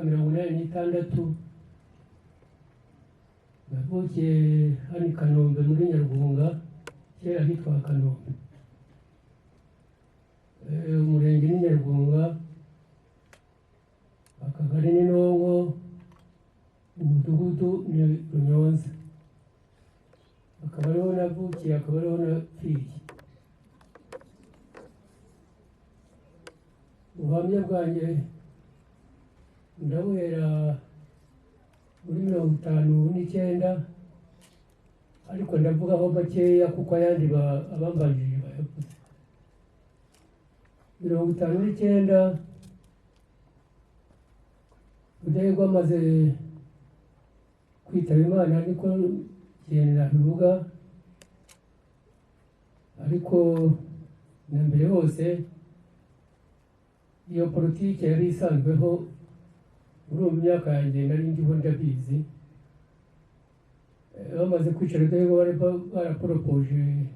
imyaka 86 navukiye hano i Kanombe muri Nyarwunga, kera hitwa Kanombe. Umurenge ni Nyarwunga, akagari ni Ntongo, umudugudu ni Runyonza. Akaba ariho navukiye, akaba ariho napfiriye. Ubuhamya bwanjye ndabuhera muri 59, ariko ndavugaho makeya kuko ayandi abambajije bayavuze. 59 Rudahigwa amaze kwitaba Imana, niko genda bivuga, ariko na mbere hose iyo politiki yari isanzweho. Muri myaka yanjye nari ndiho ndabizi. Bamaze kwicara Rudahigwa bari baraporopoje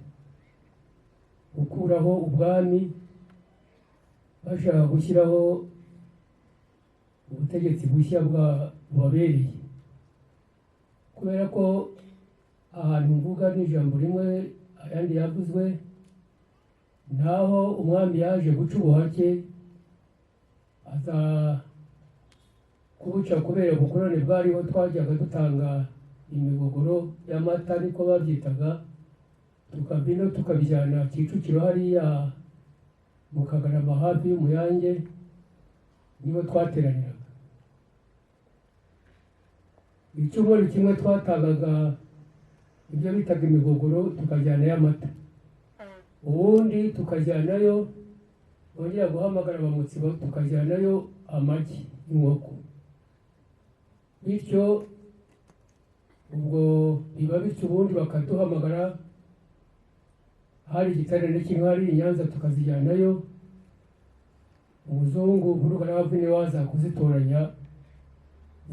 gukuraho ubwami, bashaka gushyiraho ubutegetsi bushya bubabereye, kubera ko ahantu mvuga n'ijambo rimwe ayandi yavuzwe, naho umwami yaje guca ubuhake aza kubuca kubera ubukoroni bwariho. Twajyaga dutanga imigogoro y'amata, niko babyitaga, tukabino tukabijyana Kicukiro hariya mu Kagarama hafi y'Umuyange, nibo twateraniraga. Icyumweru kimwe twatangaga ibyo bitaga imigogoro, tukajyanayo amata, ubundi tukajyanayo, bongera guhamagara abamutsibo tukajyanayo amagi y'inkoko. Bityo ubwo biba bityo, ubundi bakaduhamagara hari igiterane kimwe hari i Nyanza, tukazijyanayo. Umuzungu Burugaravu niwe waza kuzitoranya,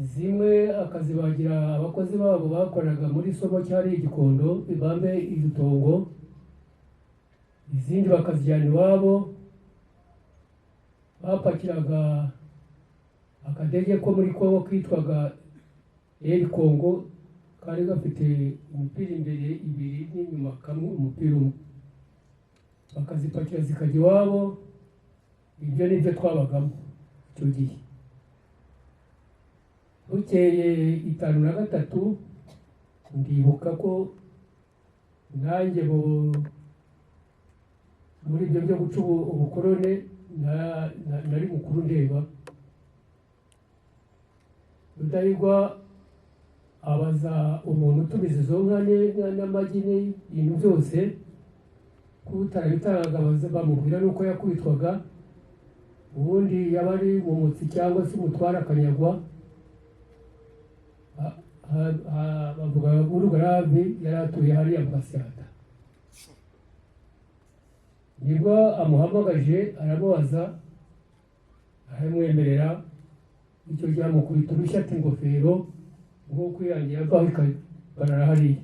zimwe akazibagira abakozi babo bakoraga muri somo cyari Igikondo ibambe igitongo, izindi bakazijyana iwabo. Bapakiraga akadege ko muri Kongo kitwaga Air Congo, kari gafite imipira imbere 2 n'inyuma kamwe umupira umwe, bakazipakira zikajya iwabo. Ibyo nibyo twabagamo icyo gihe. Bukeye 53 ndibuka ko nanjye muri ibyo byo guca ubukorone nari mukuru ndeba. Rudahigwa abaza umuntu utumiza izo nka n'amagi n'ibintu byose, kutarabitanga bamubwira nuko yakubitwaga. Ubundi yabari mu mutsi cyangwa se umutwara akanyagwa, bavuga Burugaravu yari atuye hariya mu Gasyata. Nibwo amuhamagaje aramubaza, aramwemerera. Icyo gihe amukubita urushyi ati ingofero nk'uko yangiye avaho ikabarara hariya.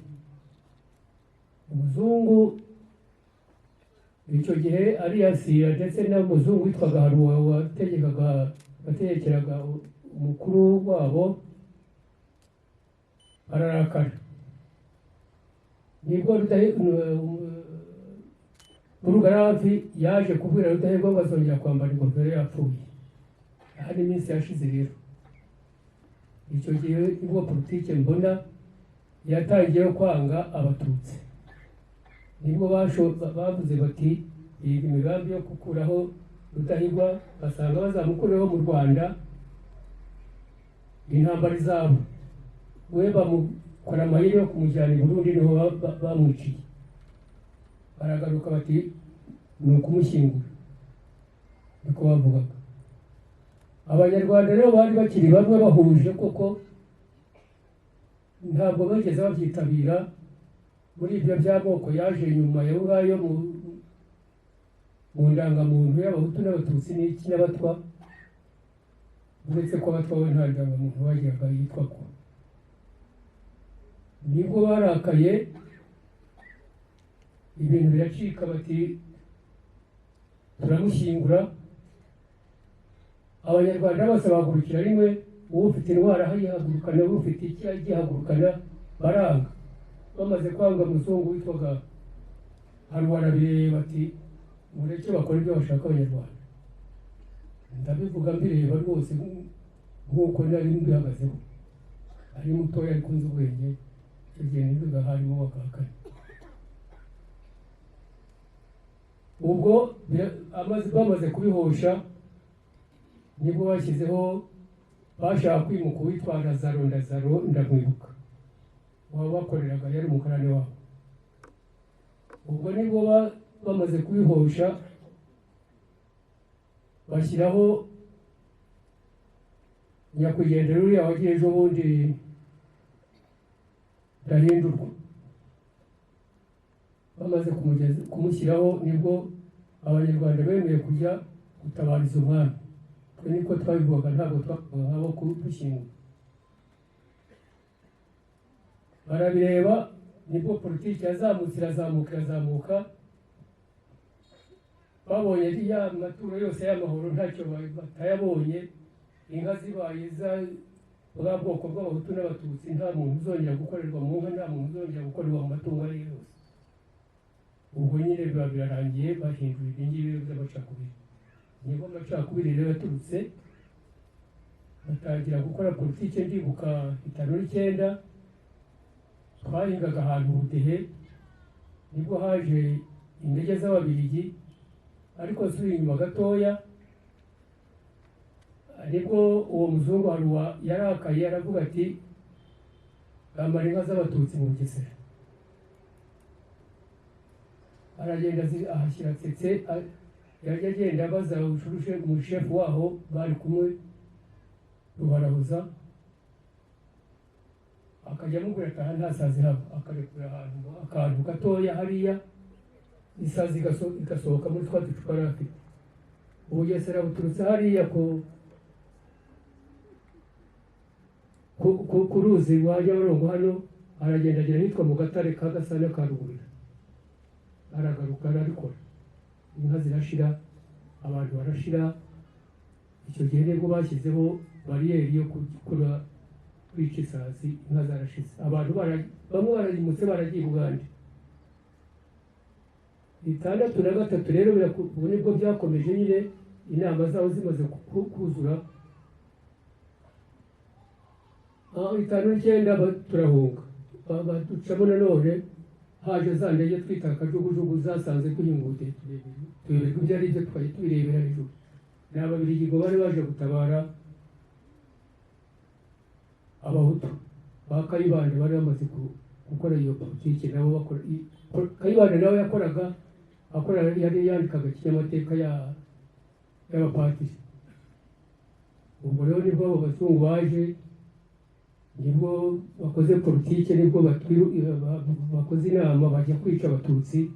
Umuzungu icyo gihe ariyasira, ndetse n'umuzungu witwaga Haruwa wategekeraga umukuru wabo, ararakara. Nibwo Burugaravu yaje kubwira Rudahigwa ngo azongera kwambara ingofero yapfuye. Hari iminsi yashize rero. Icyo gihe nibwo politike mbona yatangiye kwanga Abatutsi. Nibwo bavuze bati iyi migambi yo gukuraho Rudahigwa basanga bazamukuraho mu Rwanda, intambara izabo, we bamukora amahirwe yo kumujyana i Burundi, niho bamwiciye. Baragaruka bati ni ukumushyingura, niko bavugaga. Abanyarwanda rero bari bakiri bamwe bahuje, koko ntabwo bageze babyitabira. Muri ibyo by'amoko yaje nyuma ya ngayo mu ndangamuntu y'Abahutu n'Abatutsi n'iki n'Abatwa, uretse ko Abatwa we nta ndangamuntu bagiraga yitwa ko. Nibwo barakaye, ibintu biracika, bati turamushyingura. Abanyarwanda bose bahagurukira rimwe ufite indwara hayihagurukana, ufite iki agihagurukana, baranga. Bamaze kwanga muzungu witwaga Harwarabireba ati mureke bakora ibyo bashaka Abanyarwanda. Ndabivuga mbireba rwose nk'uko nari mbihagazeho, ari mutoya ariko nzi ubwenge, icyo gihe nibiga harimo bakakane. Ubwo bamaze kubihosha nibwo bashyizeho, bashaka kwimuka uwitwa Ndazaro ndamwibuka, waba bakoreraga yari umukarani wabo. Ubwo nibwo bamaze kubihosha bashyiraho nyakwigendera uriya wagiye ejo bundi Ndahindurwa. Bamaze kumushyiraho nibwo Abanyarwanda bemeye kujya gutabariza umwami. Twe niko twabivugaga, ntabwo twavuga nk'abo gushyingura. Barabireba nibwo politiki yazamutse irazamuka, babonye ya maturo yose y'amahoro ntacyo batayabonye, inka zibaye bwa bwoko bw'Abahutu n'Abatutsi, nta muntu uzongera gukorerwa mu nka, nta muntu uzongera gukorerwa mu matungo ari yose. Ubwo nyine biba birarangiye, bahinduye ibingibi by'amacakubiri. Nibwo amacakubiri rero yaturutse, batangira gukora politiki. Ndibuka 59 twahingaga ahantu Budehe, nibwo haje indege z'Ababiligi, ariko nsubira inyuma gatoya, nibwo uwo muzungu yarakaye aravuga ati bamara inka z'Abatutsi mu Bugesera. Aragenda ahashyira tsetse, yajya agenda abaza umushefu waho bari kumwe Rubarabuza, akajya amubwira ati aha nta sazi haba, akarekura akantu gatoya hariya, isazi igasohoka muri twa ducupa yari afite. Ubugesera buturutse hariya ku ruzi rwa Nyabarongo hano, aragenda agera hitwa mu Gatare ka Gasana ka Rugurira, aragaruka arabikora. Inka zirashira, abantu barashira. Icyo gihe nibwo bashyizeho bariyeri yo kwica isazi, inka zarashize. Abantu bamwe barayimutse baragiye Uganda. 63 rero ubu nibwo byakomeje nyine, inama zaho zimaze kuzura. 59 turahunga, ducamo nanone haje za ndege twita akajugujugu zasanze duhingute, tuyoberwa ibyo ari byo, twari tubirebera hejuru. Ni Ababiligi ngo bari baje gutabara Abahutu ba Kayibanda, bari bamaze gukora iyo politiki. Nabo Kayibanda nawe yari yandikaga kinyamateka y'Abapatiri. Ubwo rero nibwo abo bazungu baje, nibwo bakoze politiki, nibwo bakoze inama bajya kwica Abatutsi.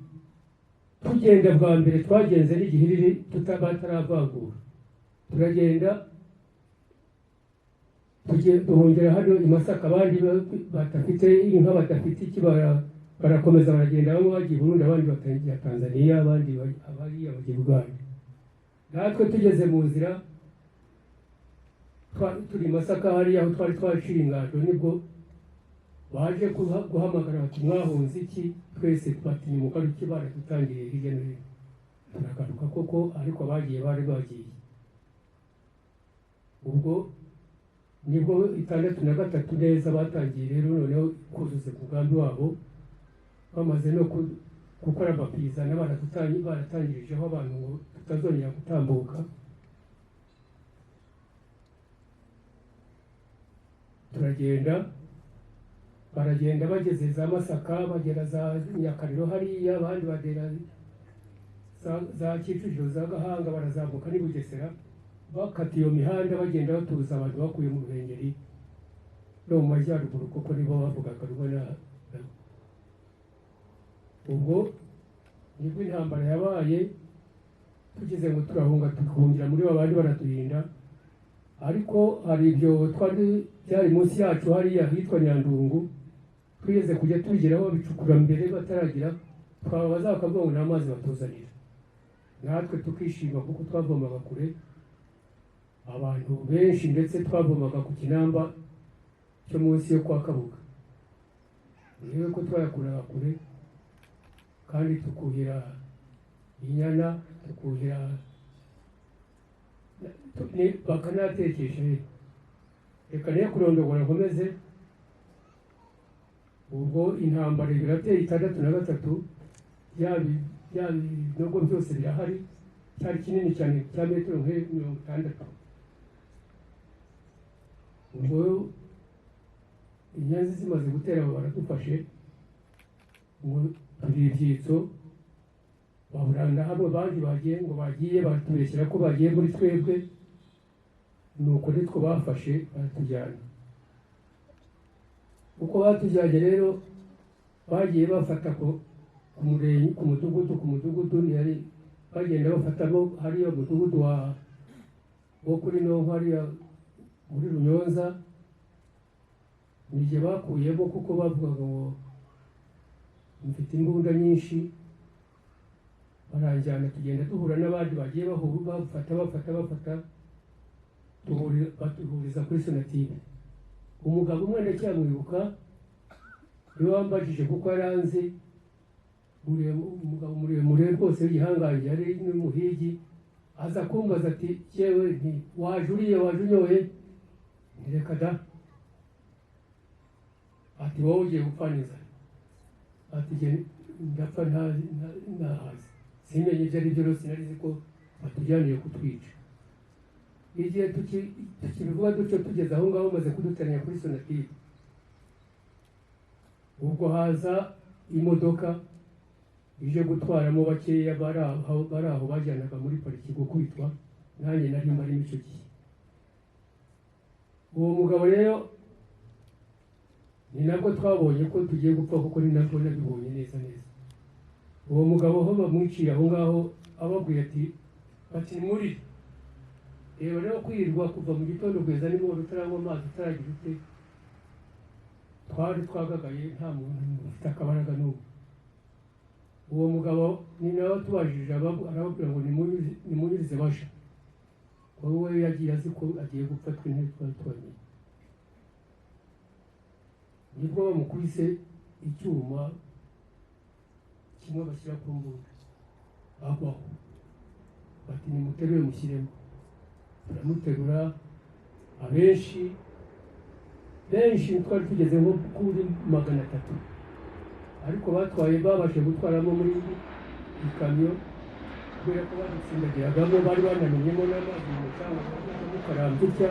Tugenda bwa mbere twagenze n'igihiriri bataravangura, turagenda duhungera hano i Masaka. Abandi badafite inka, badafite iki, barakomeza baragenda, bamwe bagiye Burundi, abandi batangira Tanzania, abandi bagiye Uganda. Natwe tugeze mu nzira turi Masaka hariya aho twari twaciye ingando, nibwo baje guhamagara bati mwahunze iki? Twese twatinya umugaruki, baradutangiriye hirya no hino. Turagaruka koko, ariko abagiye bari bagiye. Ubwo nibwo 63 neza batangiye rero noneho kuzuza umugambi wabo. Bamaze no gukora amapiza, baratangirijeho abantu ngo tutazongera gutambuka. Turagenda, baragenda bageze za Masaka, bagera za Nyakariro hariya, abandi bagera za Kicukiro, za Gahanga, barazamuka ni Bugesera. Bakata iyo mihanda bagenda batuza abantu bakuye mu Ruhengeri no mu Majyaruguru, kuko nibo bavugaga rubona. Ubwo nibwo intambara yabaye, tugeze ngo turahunga, tukahungira muri babandi baraturinda. Ariko hari ibyo byari munsi yacu hariya hitwa Nyandungu, twigeze kujya tubigeraho bicukura mbere bataragira, twababaza bakavuga ngo n'amazi batuzanira. Natwe tukishima kuko twavomaga kure. abantu benshi ndetse twavomaga ku kinamba cyo munsi yo kwa Kabuga, niwe ko twayakuraga kure kandi tukuhira inyana, tukuhira bakanatekesha. Reka niyo kurondogora nkomeze. Ubwo intambara birateye 63, bya binogo byose birahari, cyari kinini cyane cya metero 60. Ubwo inyanzi zimaze gutera baradufashe ngo turi ibyitso, baburanda hamwe bandi bagiye batubeshyira ko bagiye muri twebwe, nuko nitwo bafashe baratujyana. Uko batujyanye rero bagiye bafata ko ku murenge, ku mudugudu yari bagenda bafatamo hariya mudugudu wo kuri no hariya muri Runyonza. Nije bakuyemo kuko bavugaga ngo mfite imbunda nyinshi, baranjyana tugenda duhura n'abandi bagiye bafata batuhuriza kuri Sonatube. Umugabo umwe ndacyamwibuka, niwe wambajije kuko yaranze, umugabo muremure rwose w'igihangange, yari n'umuhigi, aza kumbaza ati yewe nti waje unyoye? Ntireka da, ati wowe ugiye gupfa neza, ati ndapfa ntahazi. Simenye ibyo ari byo rwose, narizi ko batujyaniye kutwica. Igihe tukibivuga dutyo tugeze aho ngaho maze kuduteranya kuri Sonatube, ubwo haza imodoka ije gutwaramo bakeya bari aho bajyanaga muri pariki gukubitwa, nanjye nari marimo icyo gihe. Uwo mugabo rero ni nabwo twabonye ko tugiye gupfa, kuko ni nabwo nabibonye neza. Uwo mugabo aho bamwiciye aho ngaho ababwiye ati muri rero rero kwirirwa kuva mu gitondo kugeza nimugoroba utaranywa amazi, utaragira ute, twari twagagaye, nta muntu ufite akabaraga n'ubu. Uwo mugabo ni nawe tubajije arababwira ngo nimunyurize basha, wowe yagiye azi ko agiye gupfa, twe ntitwari. Nibwo bamukubise icyuma kimwe bashyira ku mbunda, agwaho, bati nimuterure mushyiremo. Turamuterura, abenshi twari tugeze nko kuri 300, ariko batwaye babashe gutwaramo muri ikamyo, kubera ko badutsindagiragamo, bari banamenyemo n'amazi mu cyangwa mukarambutya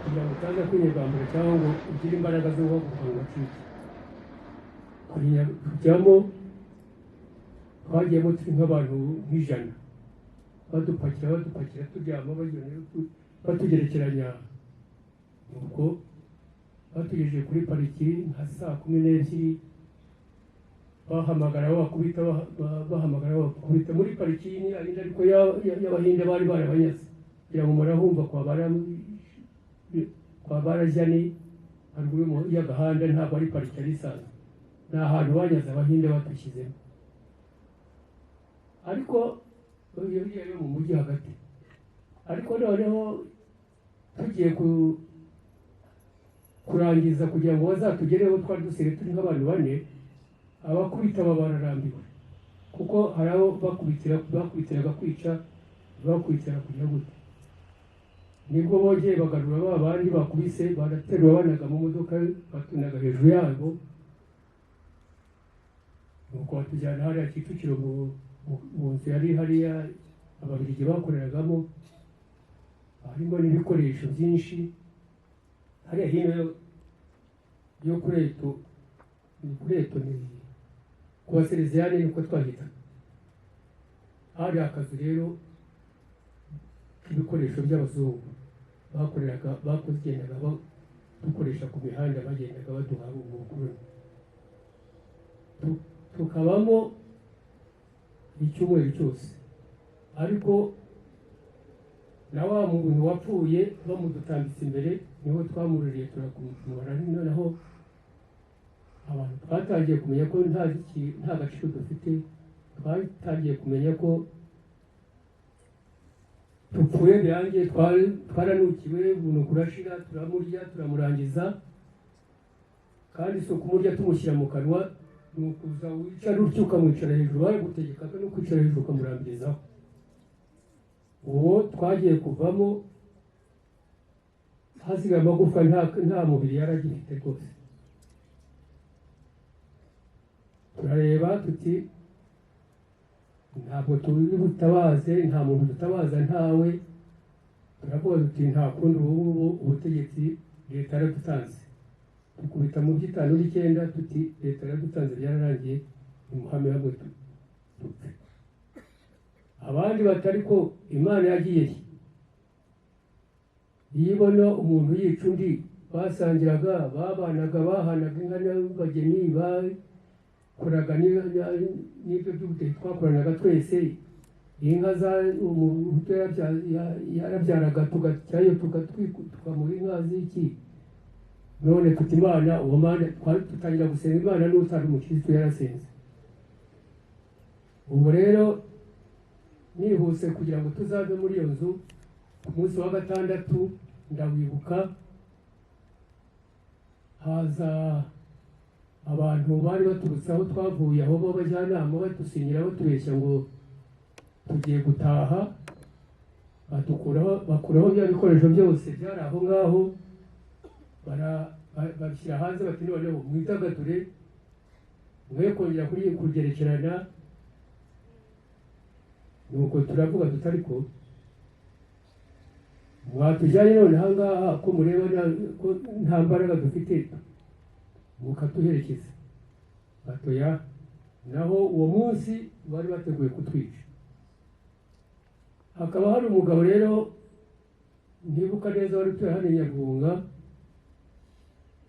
kugira ngo utaza kwinyegambura cyangwa ngo ugire imbaraga zo guhanga cyiki. Kujyamo twagiyemo turi nk'abantu nk'ijana, badupakira turyama batugerekeranya. Ubwo batugejeje kuri pariki nka saa 12, bahamagara bakubita muri pariki ni ariko y'Abahinde bari barabanyaze, kugira ngo murahumva kwa barajyani haruguru y'agahanda, ntabwo ari pariki ari isanzwe, ni ahantu banyaze Abahinde batushyizemo. Ariko yo mu mujyi hagati. Ariko noneho tugiye kurangiza kugira ngo bazatugereho, twari dusigaye turi nk'abantu 4, abakubita bararambiwe, kuko hari abo bakubitiraga kwica, bakubitira kugira gute. Nibwo bongeye bagarura abandi bakubise, baraterura banaga mu modoka, batunaga hejuru yabo, nuko batujyana hariya Kicukiro mu nzu yari hariya Ababiligi bakoreragamo, harimo n'ibikoresho byinshi. Hariya hino yo kureto ni kuba Sereziyani, niko twahita. Hari akazu rero k'ibikoresho by'abazungu bagendaga dukoresha ku mihanda, bagendaga baduha ubukuru. Tukabamo icyumweru cyose, ariko na wa muntu wapfuye bamudutambitse imbere niho twamururiye turakumura. Noneho abantu twatangiye kumenya ko nta gaciro dufite, twatangiye kumenya ko tupfuye byanjye twaranukiwe buno kurashira turamurya turamurangiza kandi so kumurya tumushyira mu kanwa nukuza wicara utyo ukamwicara hejuru bari gutegeka no kwicara hejuru ukamurambirizaho uwo twagiye kuvamo hasigaye amagufa nta mubiri yaragifite rwose turareba tuti ntabwo turi butabaze nta muntu dutabaza ntawe turavuga tuti nta kundi ubu ubutegetsi leta yaradutanze tukubita mu by'itanu n'icyenda tuti leta yaradutanze byararangiye imuhame hamwe dupfe abandi batari ko imana yagiye yibona umuntu yica undi basangiraga babanaga bahanaga inka n'abageni bakoraga n'ibyo by'ubudehe twakoranaga twese inka za umuhutu yarabyaraga tugacyayo tukamuha inka z'iki none tuti imana uwo mana tutangira gusenga imana n'utari umukristo yarasenze ubu rero nihuse kugira ngo tuzave muri iyo nzu ku munsi wa gatandatu ndawibuka haza abantu bari baturutse aho twavuye aho b'abajyanama batusinyira batubeshya ngo tugiye gutaha bakuraho bya bikoresho byose byari aho ngaho babishyira hanze bati noneho mwidagadure mwe kongera kugerekerana nuko turavuga tutari ko mwatujyanye none aha ngaha ko mureba ko nta mbaraga dufite mukatuherekeza batoya naho uwo munsi bari bateguye kutwica hakaba hari umugabo rero ntibuka neza wari utuye hano i Nyagunga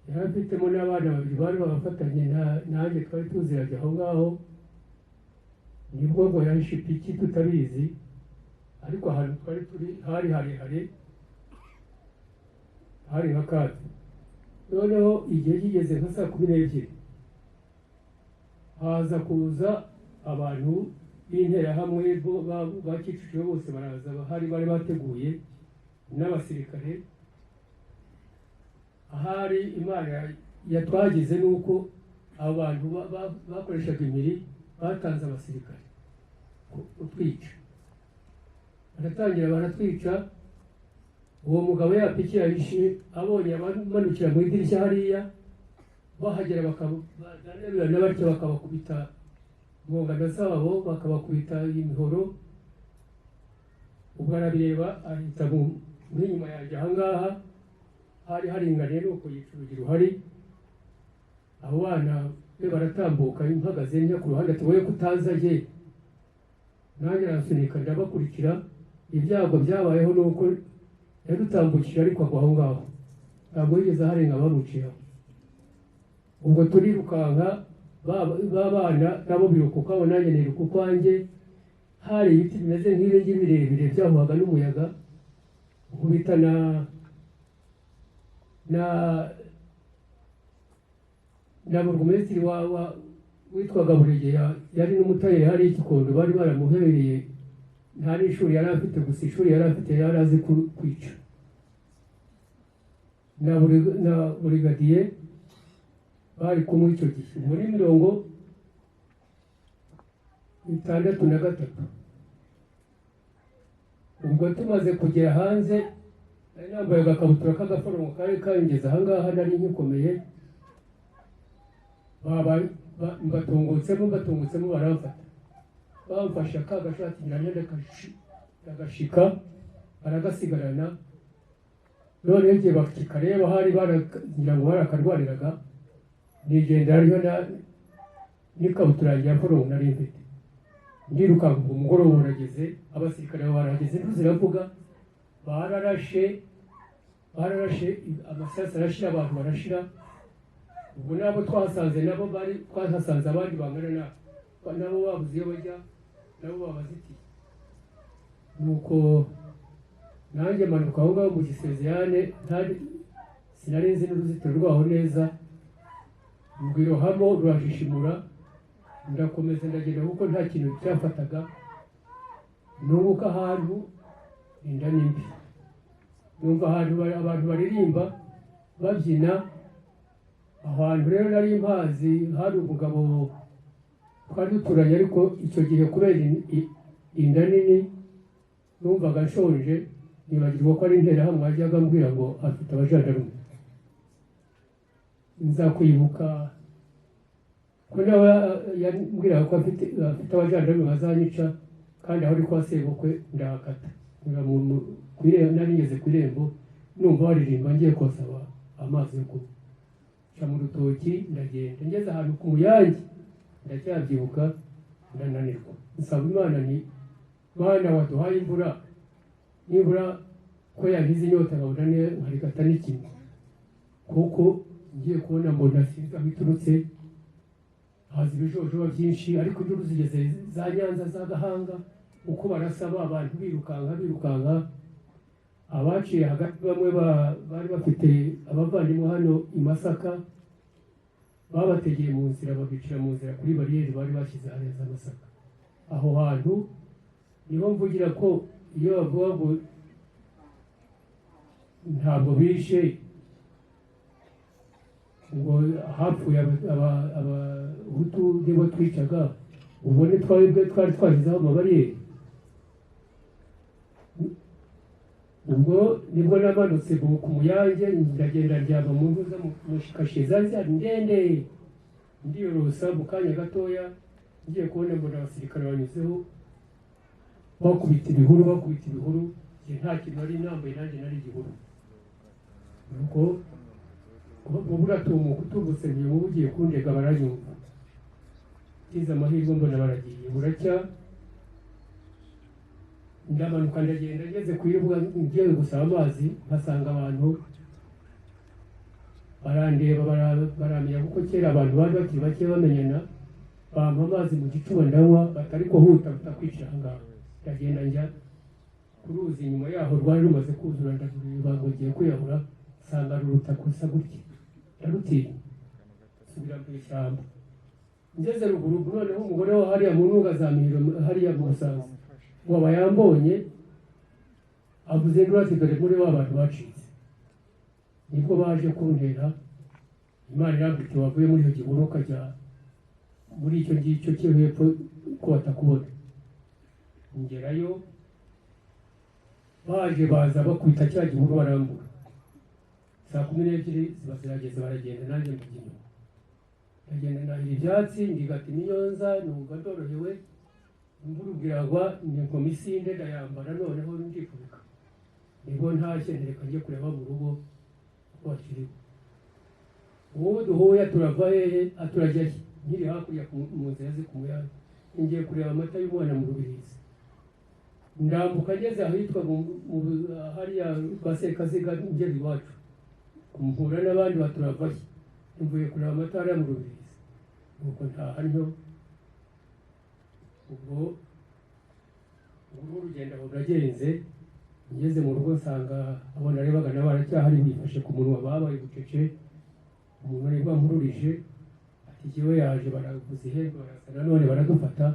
yari afitemo n'abana babiri bari babafatanye nanjye twari tuziranye aho ngaho nibwo ngo yahishe ipiki tutabizi ariko ahantu twari turi hari harehare hari nka kati noneho igihe kigeze nka saa 12 haza kuza abantu b'interahamwe bakicishije bose baraza bari bateguye n'abasirikare ahari imana yatwagize nuko abo bantu bakoreshaga imiri batanze abasirikare utwica baratangira baratwica uwo mugabo yapiki yahishe abonye abamanukira mu idirishya hariya bahagera bakabananirana batyo bakabakubita mu ngano zabo bakabakubita imihoro ubwo arabireba ahita n'inyuma yanjye aha ngaha hari haringaniye nuko yica urugi ruhari abo bana be baratambuka mpagaze njya ku ruhande ati wowe kutaza ye nanjye arasunika ndabakurikira ibyago byabayeho nuko yadutambukije ariko agwa aho ngaho ntabwo yigeze aharenga bamuciyeho ubwo turirukanka babana nabo birukuka abo nanjye niruka ukwanjye hari ibiti bimeze nk'ibingi birebire byahuhaga n'umuyaga nkubita na burugumesitiri witwaga Buregeya yari n'umutayeri hari ikikondo bari baramuhereye nta n'ishuri yari afite gusa ishuri yari afite yari azi kwica na burigadiye bari kumwe icyo gihe muri 63 ubwo tumaze kugera hanze nari nambaye agakabutura k'agaforongo kari kangeze aha ngaha nari nkikomeye mbatungutsemo baramfata bamfashe akagashati nyiranyende agashika baragasigarana none igihe bakikareba hari baragira ngo barakarwaniraga nigenda hariyo n'ikabutura yanjye ya forongo nari mfite ndirukanka umugoroba urageze abasirikare barageze ntuziravuga bararashe amasasu arashira abantu barashira ubwo nabo twahasanze nabo twahasanze abandi bangana nabo babuze iyo bajya nabo babazitiye nuko nanjye manuka aho ngaho mu Gisezerane sinari nzi n'uruzitiro rwaho neza rwirohamo rurashishimura ndakomeza ndagenda kuko nta kintu cyafataga nubuka ahantu inda nimbi numva abantu baririmba babyina ahantu rero nari mpazi hari umugabo twari duturanye ariko icyo gihe kubera inda nini numvaga nshonje nibagirwa ko ari interahamwe wajyaga ambwira ngo afite abajandarume nza kwibuka ko nawe yambwiraga ko afite abajandarume bazanyica kandi aho ari kwa sebukwe ndahakata nari ngeze ku irembo numva baririmba ngiye kosaba amazi yo kunywa mu rutoki ndagenda ngeze ahantu ku muyange ndacyabyibuka ndananirwa nsaba Imana ni Mana waduhaye imvura nibura ko yagize inyota nkabona nkarigata n'ikimwe kuko ngiye kubona mbona sinzi aho iturutse haza ibijojoba byinshi ariko induru zigeze za Nyanza za Gahanga uko barasaba abantu birukanka abaciye hagati bamwe bari bafite abavandimwe hano i Masaka babategeye mu nzira babicira mu nzira kuri bariyeri bari bashyize hariya za Masaka aho hantu niho mvugira ko iyo bavuga ngo ntabwo bishe ngo hapfuye abahutu nibo twicaga ubone twari twashyizeho amabariyeri ubwo nibwo namanutse ku muyange ndagenda ndyama mu ntuza mu kashiza ndende ndiyorosa mu kanya gatoya ngiye kubona mbona abasirikare banyuzeho bakubita ibihuru nta kintu nari nambaye nanjye nari igihuru nuko buratumuka utubutse ntiyo ugiye kundega baranyumva kiza amahirwe mbona baragiye buracya ndamanuka ndagenda ngeze ku irubuga ngiye gusaba amazi nkasanga abantu barandeba baramenya kuko kera abantu bari bakiri bake bamenyana bampa amazi mu gicuba ndanywa batari ko huta butakwicira ahangaha ndagenda njya ku ruzi inyuma yaho rwari rumaze kuzura ndagurira ngiye kwiyahura nsanga ruruta gusa gutya ndarutinya nsubira mu ishyamba ngeze ruguru noneho umugore wa hariya mu ntunga za Mihiro hariya mu Busanza waba yambonye avuze ngo ati dore muri ba bantu bacitse nibwo baje kuntera Imana irambwira wavuye muri icyo gihuru ukajya muri icyo ngicyo cyo hepfo ko batakubona ngerayo baje baza bakubita cya gihuru barambura saa 12 ziba zirageze baragenda nanjye mbyino ndagenda nahira ibyatsi ndigata imiyonza numva ndorohewe mburubwiragwa ni komisinde ndayambara noneho ndifubika niho ntashye ntereka njye kureba mu rugo wakiriwe uwo duhuye turava hehe aturajya nkiri hakurya mu nzira ze ku muyange ngiye kureba amata y'umwana mu Rubirizi ndambuka ngeze ahitwa hariya kwa Sekaziga ngeze iwacu kumpura n'abandi baturavaye mvuye kureba amata hariya mu Rubirizi nuko ntaha ntyo ubwo urugendo ruragenze ngeze mu rugo nsanga abo narebaga n'abaracyahari bifashe ku munwa babaye bucece umuntu nibwo amururije ati jyewe yaje baraguze ihembe barasana none baradufata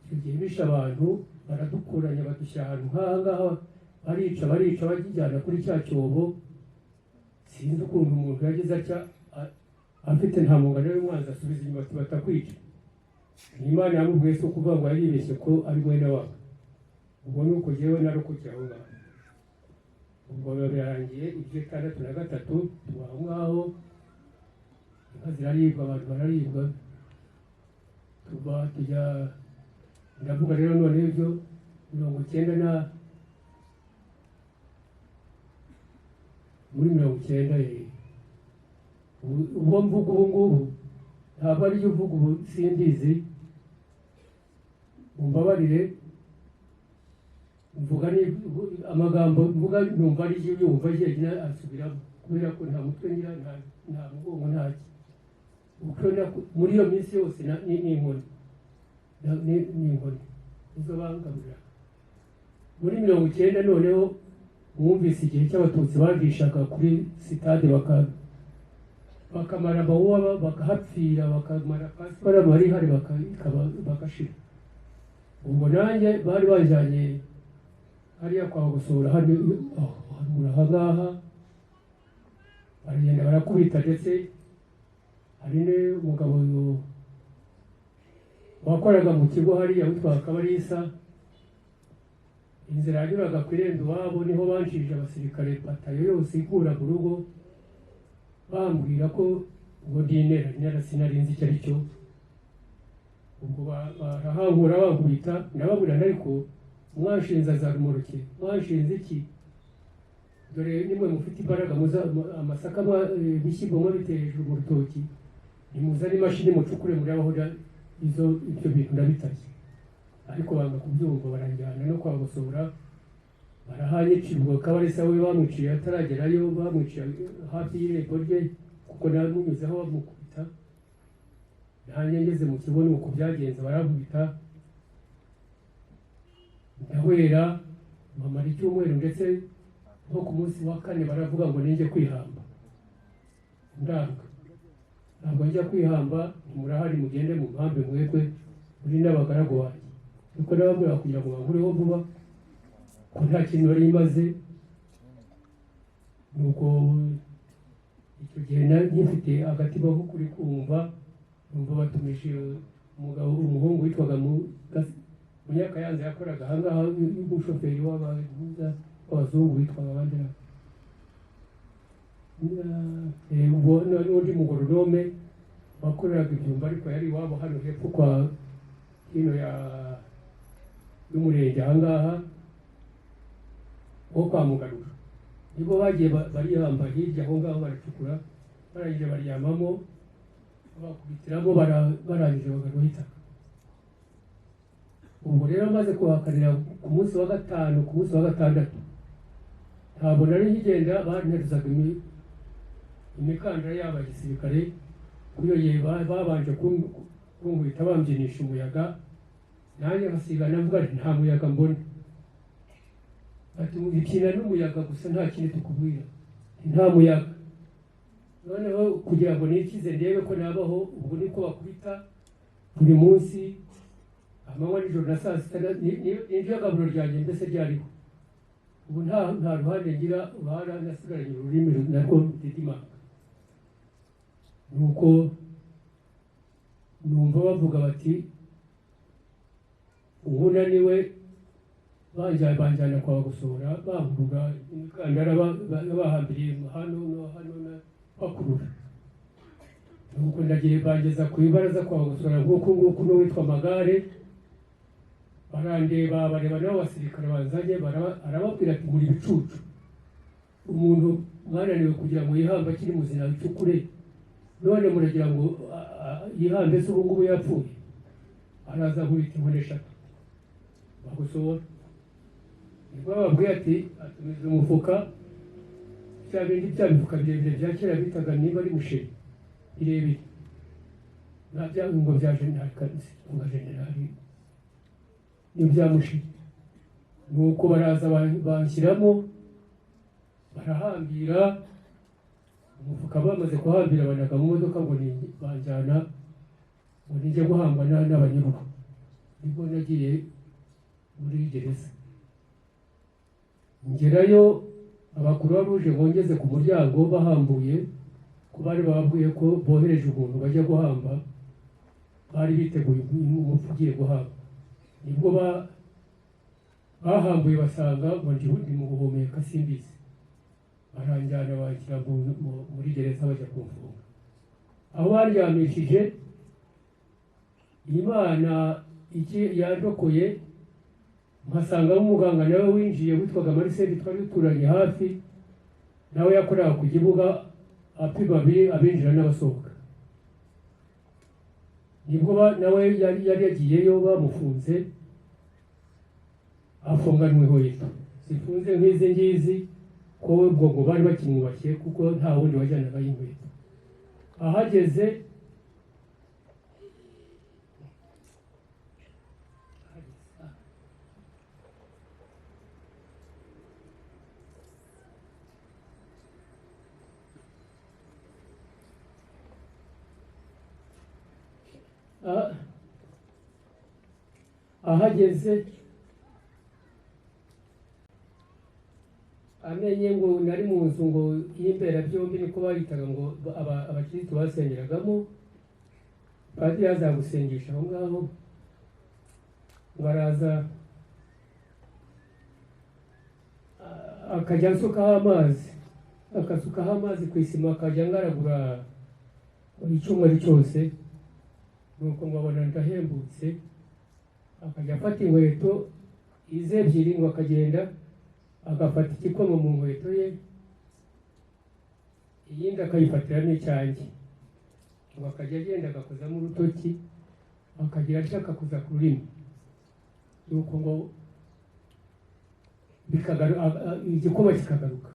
icyo gihe bishe abantu baradukuranya badushyira ahantu nk'ahangaha barica bakijyana kuri cya cyobo sinzi ukuntu umuntu yageze atya afite nta mungano y'umwanzi asubiza inyuma ati batakwica Imana yamubwiye se ukuvuga ngo yaribeshye ko ari mwene wabo ubwo nuko jyewe narokokeye aho ngaho ubwo birarangiye ibyo 6 tuba aho ngaho inka ziraribwa abantu bararibwa tuba tujya ndavuga rero none ibyo 90 muri 90 ubwo mvuga ubu ngubu ntabwo ari byo uvuga ubu simbizi mumbabarire mvuga ni amagambo mvuga numva ari byo yumva yegina asubiramo kubera ko nta mutwe ngira nta mugongo ntaki ukona muri iyo minsi yose ni inkoni izo bangabura muri 90 noneho mwumvise igihe cy'abatutsi bagishaga kuri sitade bakamara bawuwa bakahapfira bakamara pasipara bari hari bakashira ubwo nanjye bari bajyanye hariya kwa gusura hano ahangaha baragenda barakubita, ndetse hari n'umugabo wakoraga mu kigo hariya witwa Kabarisa, inzira yanyuraga ku irembo iwabo niho banshije abasirikare batayo yose ikura mu rugo, bambwira ko ngo ndinera sinarinzi icyo ari cyo. Ubwo barahangura bankubita, ndababwira ariko mwanshinze azarumuruke, mwanshinze iki? Dore nimwe mufite imbaraga, amasaka bishyimbo mwabiteye hejuru mu rutoki, nimuzane imashini mucukure murabaho ibyo bintu ndabitashye. Ariko banga kubyumva, baranjyana no kwa Gusura, barahanyicirwa. Kabarisa we bamwiciye ataragerayo, bamwiciye hafi y'irembo rye kuko namunyuzeho bamukubita. Nanjye ngeze mu kigo ni uko byagenze, barankubita ndahwera, mpamara icyumweru, ndetse nko ku munsi wa 4 baravuga ngo ninjye kwihamba. Ndanga, ntabwo njya kwihamba, murahari mugende mu mpambe mwebwe muri n'abagaragu wanjye. Nuko nababwira kugira ngo bankureho vuba ko nta kintu nari maze. Nuko icyo gihe nifite agatima ko kuri kumva, numva batumije umuhungu witwaga Munyakayanza, yakoraga ahangaha y'umushoferi w'abazungu witwaga abandi n'undi mugoronome wakoreraga ibyumba, ariko yari iwabo hano hepfo kwa hino y'umurenge ahangaha wo kwa Mugarura. Nibo bagiye barihamba hirya aho ngaho baracukura, barangije baryamamo, bakubitiramo, barangije bagaruhita. Ubwo rero maze kuhakanira ku munsi wa 5, ku munsi wa 6 ntabwo nari nkigenda, banteruzaga imikandara y'aba gisirikare, kuyo ye babanje kunkubita bambyinisha umuyaga, nanjye basigana mvuga nta muyaga mbona. Ati mugipina n'umuyaga gusa, nta kindi tukubwira, nta muyaga. Noneho kugira ngo nikize ndebe ko nabaho, ubwo niko bakubita buri munsi, amanywa n'ijoro na saa sita. N'iryo gaburo ryanjye mbese ryariho. Ubu nta ruhande ngira, nasigaranye ururimi narwo rudidimanga. Nuko numva bavuga bati unaniwe, banjyana kwa Gusura, bankuruga imikandara bahambiriye hano bakurura. Nuko ndagiye bangeza ku ibaraza kwa Gusura nguku n'uwitwa Magare, barandeba bareba nabo basirikare banzanye, arababwira ati muri bicucu, umuntu mwananiwe kugira ngo yihamba akiri muzina bicukure, none muragira ngo yihambe se ubu ngubu yapfuye. Araza nkubita inkoni 3 Bagusora. Nibwo bababwiye ati atumiza umufuka, cya bindi bya mifuka birebire bya kera bitaga niba ari musheri birebire, nta byango bya generali n'ibya musheri. Nuko baraza banshyiramo, barahambira umufuka. Bamaze kuhambira banaga mu modoka ngo banjyana ngo nijye guhambwa n'abanyururu. Nibwo nagiye muri gereza. Ngerayo, abakuru baruje bongeze ku muryango bahambuye, ko bari bababwiye ko bohereje umuntu bajya guhamba, bari biteguye umupfu ugiye guhamba. Nibwo bahambuye basanga ngo ndi mu guhumeka simbizi, baranjyana bashyira muri gereza bajya kumfunga. Aho baryamishije, Imana iki yandokoye, mpasangamo umuganga nawe winjiye witwaga Marcel, twari duturanye hafi, nawe yakoraga ku kibuga apima abinjira n'abasohoka. Nibwo nawe yari yagiyeyo, bamufunze afunganweho yitwa zifunze nk'izi ngizi, ko we ubwo bari bakimwubashye kuko nta wundi wajyanaga y'inkweto. Ahageze amenye ngo nari mu nzu ngo y'imbera byombi niko bayitaga ngo abakristo basengeragamo, padiri azagusengesha aho ngaho, ngo araza akajya asukaho amazi, akasukaho amazi ku isima, akajya ngaragura icyumweru cyose, nuko ngo abona ndahembutse, akajya afata inkweto ize ebyiri ngo akagenda agafata igikoma mu nkweto ye, iyindi akayifatira n'icyanjye, ngo akajya agenda agakozamo urutoki, akagira atya akakoza ku rurimi, nuko ngo igikoma kikagaruka.